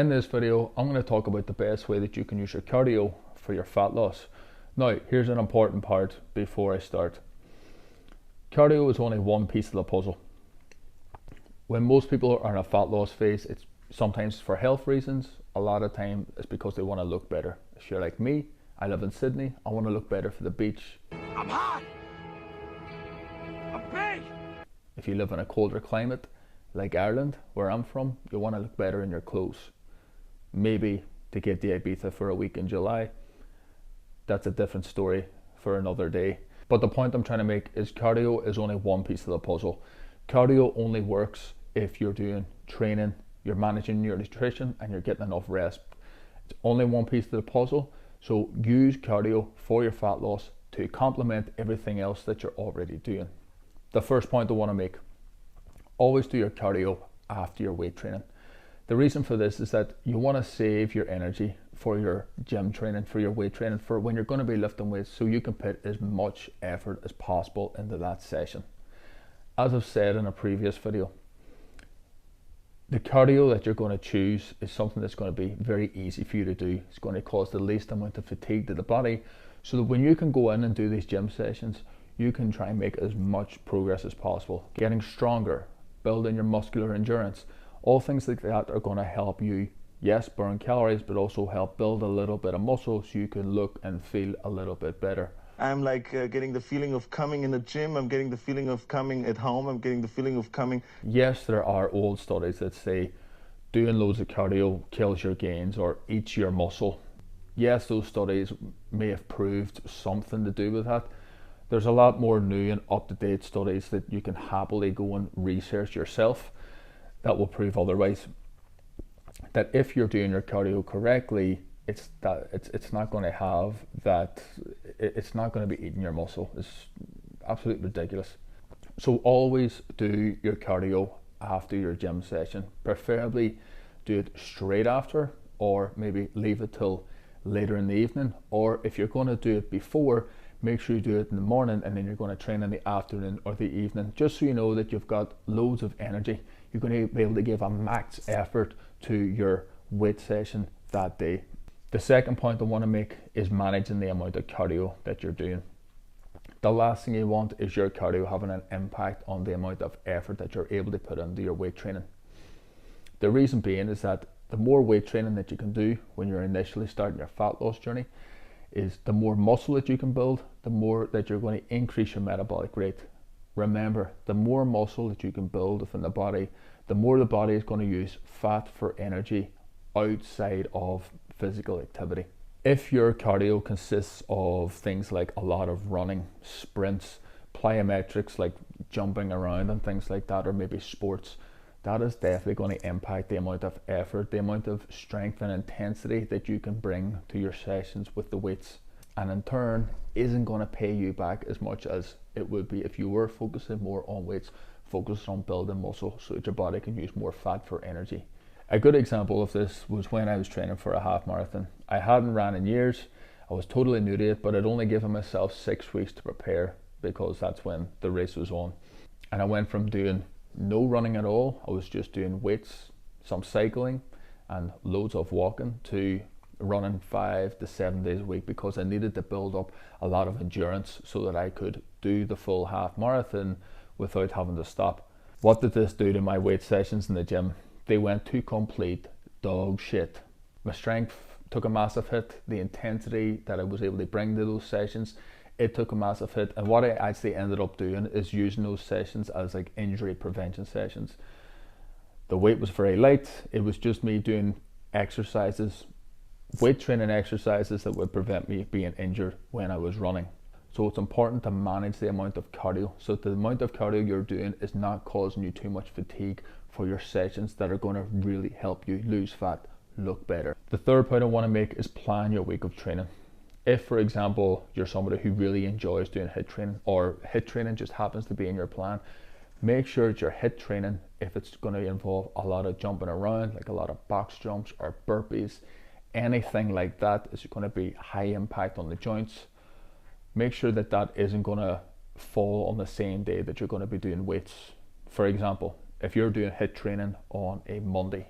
In this video, I'm going to talk about the best way that you can use your cardio for your fat loss. Now, here's an important part before I start. Cardio is only one piece of the puzzle. When most people are in a fat loss phase, it's sometimes for health reasons. A lot of time it's because they want to look better. If you're like me, I live in Sydney, I want to look better for the beach. I'm hot! I'm big! If you live in a colder climate, like Ireland, where I'm from, you want to look better in your clothes. Maybe to get the Ibiza for a week in July. That's a different story for another day. But the point I'm trying to make is cardio is only one piece of the puzzle. Cardio only works if you're doing training, you're managing your nutrition, and you're getting enough rest. It's only one piece of the puzzle, so use cardio for your fat loss to complement everything else that you're already doing. The first point I want to make, always do your cardio after your weight training. The reason for this is that you want to save your energy for your gym training, for your weight training, for when you're going to be lifting weights, so you can put as much effort as possible into that session. As I've said in a previous video, the cardio that you're going to choose is something that's going to be very easy for you to do. It's going to cause the least amount of fatigue to the body, so that when you can go in and do these gym sessions, you can try and make as much progress as possible, getting stronger, building your muscular endurance. All things like that are going to help you, yes, burn calories, but also help build a little bit of muscle so you can look and feel a little bit better. I'm like getting the feeling of coming in the gym, I'm getting the feeling of coming at home, I'm getting the feeling of coming. Yes, there are old studies that say doing loads of cardio kills your gains or eats your muscle. Yes, those studies may have proved something to do with that. There's a lot more new and up-to-date studies that you can happily go and research yourself that will prove otherwise. That if you're doing your cardio correctly, it's not going to have that, it's not going to be eating your muscle. It's absolutely ridiculous. So always do your cardio after your gym session. Preferably do it straight after, or maybe leave it till later in the evening. Or if you're going to do it before, make sure you do it in the morning, and then you're going to train in the afternoon or the evening, just so you know that you've got loads of energy. You're going to be able to give a max effort to your weight session that day. The second point I want to make is managing the amount of cardio that you're doing. The last thing you want is your cardio having an impact on the amount of effort that you're able to put into your weight training. The reason being is that the more weight training that you can do when you're initially starting your fat loss journey, is the more muscle that you can build, the more that you're going to increase your metabolic rate. Remember, the more muscle that you can build within the body, the more the body is going to use fat for energy outside of physical activity. If your cardio consists of things like a lot of running, sprints, plyometrics like jumping around and things like that, or maybe sports, that is definitely going to impact the amount of effort, the amount of strength and intensity that you can bring to your sessions with the weights, and in turn isn't going to pay you back as much as it would be if you were focusing more on weights, focused on building muscle so that your body can use more fat for energy. A good example of this was when I was training for a half marathon. I hadn't ran in years, I was totally new to it, but I'd only given myself 6 weeks to prepare because that's when the race was on. And I went from doing no running at all, I was just doing weights, some cycling and loads of walking, to running 5 to 7 days a week, because I needed to build up a lot of endurance so that I could do the full half marathon without having to stop. What did this do to my weight sessions in the gym? They went to complete dog shit. My strength took a massive hit. The intensity that I was able to bring to those sessions, it took a massive hit. And what I actually ended up doing is using those sessions as like injury prevention sessions. The weight was very light. It was just me doing exercises, weight training exercises that would prevent me being injured when I was running. So it's important to manage the amount of cardio, so the amount of cardio you're doing is not causing you too much fatigue for your sessions that are going to really help you lose fat, look better. The third point I want to make is plan your week of training. If, for example, you're somebody who really enjoys doing HIIT training, or HIIT training just happens to be in your plan, make sure that your HIIT training, if it's going to involve a lot of jumping around, like a lot of box jumps or burpees, anything like that is going to be high impact on the joints. Make sure that that isn't going to fall on the same day that you're going to be doing weights. For example, if you're doing HIIT training on a Monday,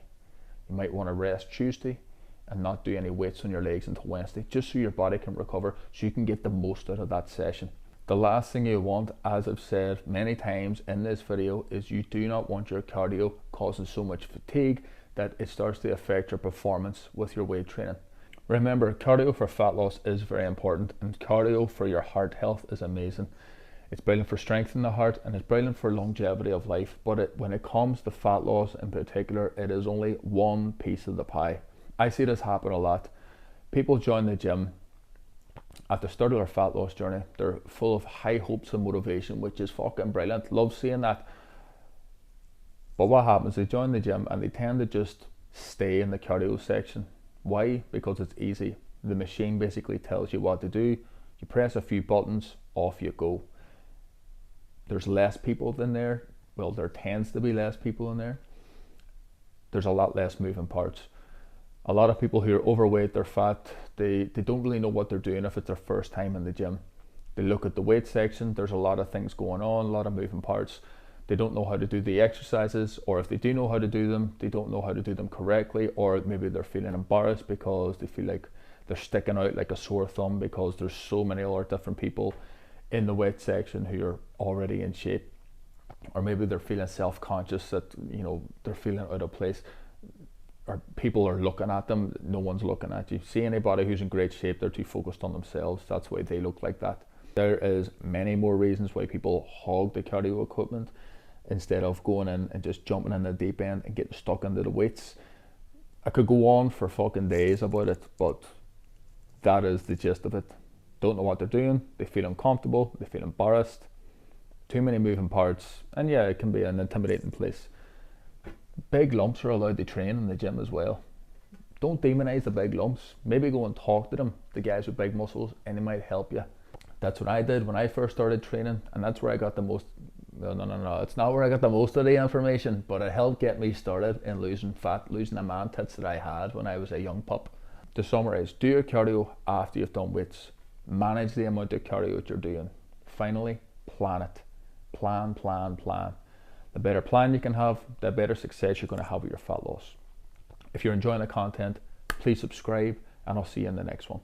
You might want to rest Tuesday and not do any weights on your legs until Wednesday, just so your body can recover, so you can get the most out of that session. The last thing you want, as I've said many times in this video, is you do not want your cardio causing so much fatigue that it starts to affect your performance with your weight training. Remember, cardio for fat loss is very important, and cardio for your heart health is amazing. It's brilliant for strengthening the heart, and it's brilliant for longevity of life, but when it comes to fat loss in particular, it is only one piece of the pie. I see this happen a lot. People join the gym at the start of their fat loss journey. They're full of high hopes and motivation, which is fucking brilliant. Love seeing that. But what happens, they join the gym and they tend to just stay in the cardio section. Why? Because it's easy. The machine basically tells you what to do. You press a few buttons, off you go. There's less people in there. Well, there tends to be less people in there. There's a lot less moving parts. A lot of people who are overweight, they're fat, they don't really know what they're doing if it's their first time in the gym. They look at the weight section, there's a lot of things going on, a lot of moving parts. They don't know how to do the exercises, or if they do know how to do them, they don't know how to do them correctly, or maybe they're feeling embarrassed because they feel like they're sticking out like a sore thumb because there's so many other different people in the weight section who are already in shape. Or maybe they're feeling self-conscious that, you know, they're feeling out of place, or people are looking at them, no one's looking at you. See anybody who's in great shape, they're too focused on themselves, that's why they look like that. There is many more reasons why people hog the cardio equipment instead of going in and just jumping in the deep end and getting stuck into the weights. I could go on for fucking days about it, but that is the gist of it. Don't know what they're doing, they feel uncomfortable, they feel embarrassed, too many moving parts, and yeah, it can be an intimidating place. Big lumps are allowed to train in the gym as well. Don't demonize the big lumps. Maybe go and talk to them, the guys with big muscles, and they might help you. That's what I did when I first started training, and that's where I got the most, no, it's not where I got the most of the information, but it helped get me started in losing fat, losing the man tits that I had when I was a young pup. To summarize, do your cardio after you've done weights. Manage the amount of cardio that you're doing. Finally, plan it. Plan. The better plan you can have, the better success you're going to have with your fat loss. If you're enjoying the content, please subscribe, and I'll see you in the next one.